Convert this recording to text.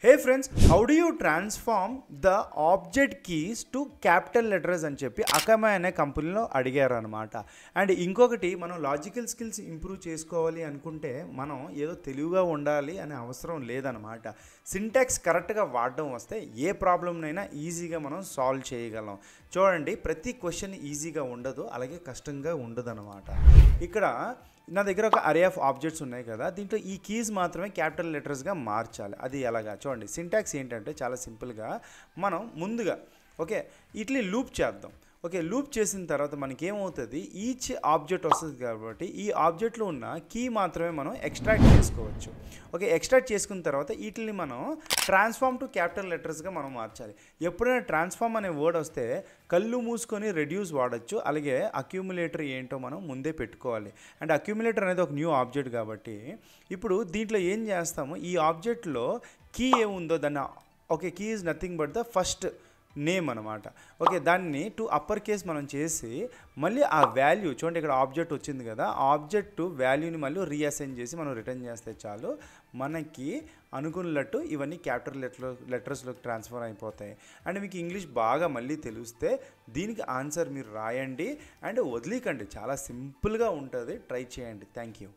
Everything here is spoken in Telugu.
Hey friends, how do you transform the object keys to capital letters అని చెప్పి అకమా అనే కంపెనీలో అడిగారు అనమాట. అండ్ ఇంకొకటి మనం లాజికల్ స్కిల్స్ ఇంప్రూవ్ చేసుకోవాలి అనుకుంటే మనం ఏదో తెలివిగా ఉండాలి అనే అవసరం లేదనమాట. సింటాక్స్ కరెక్ట్గా వాడడం వస్తే ఏ ప్రాబ్లంనైనా ఈజీగా మనం సాల్వ్ చేయగలం. చూడండి, ప్రతి క్వశ్చన్ ఈజీగా ఉండదు, అలాగే కష్టంగా ఉండదు అనమాట. ఇక్కడ నా దగ్గర ఒక అరే ఆఫ్ ఆబ్జెక్ట్స్ ఉన్నాయి కదా, దీంట్లో ఈ కీస్ మాత్రమే క్యాపిటల్ లెటర్స్గా మార్చాలి. అది ఎలాగా చూడండి. సింటాక్స్ ఏంటంటే చాలా సింపుల్గా మనం ముందుగా ఇట్లా లూప్ చేద్దాం. లూప్ చేసిన తర్వాత మనకి ఏమవుతుంది, ఈచ్ ఆబ్జెక్ట్ వస్తుంది కాబట్టి ఈ ఆబ్జెక్ట్లో ఉన్న కీ మాత్రమే మనం ఎక్స్ట్రాక్ట్ చేసుకోవచ్చు. ఎక్స్ట్రాక్ట్ చేసుకున్న తర్వాత వీటిని మనం ట్రాన్స్ఫార్మ్ టు క్యాపిటల్ లెటర్స్గా మనం మార్చాలి. ఎప్పుడైనా ట్రాన్స్ఫార్మ్ అనే వర్డ్ వస్తే కళ్ళు మూసుకొని రెడ్యూస్ వాడచ్చు. అలాగే అక్యూములేటర్ ఏంటో మనం ముందే పెట్టుకోవాలి. అండ్ అక్యూములేటర్ అనేది ఒక న్యూ ఆబ్జెక్ట్ కాబట్టి ఇప్పుడు దీంట్లో ఏం చేస్తాము, ఈ ఆబ్జెక్ట్లో కీ ఏముందో దాన్ని key is nothing but the first name అనమాట. దాన్ని టు అప్పర్ కేస్ మనం చేసి మళ్ళీ ఆ వాల్యూ చూడండి, ఇక్కడ ఆబ్జెక్ట్ వచ్చింది కదా, ఆబ్జెక్ట్ వాల్యూని మళ్ళీ రీఅసైన్ చేసి మనం రిటర్న్ చేస్తే చాలు, మనకి అనుకున్నట్టు ఇవన్నీ క్యాపిటల్ లెటర్స్లోకి ట్రాన్స్ఫర్ అయిపోతాయి. అండ్ మీకు ఇంగ్లీష్ బాగా మళ్ళీ తెలిస్తే దీనికి ఆన్సర్ మీరు రాయండి అండ్ వదిలేకండి. చాలా సింపుల్గా ఉంటుంది, ట్రై చేయండి. Thank you.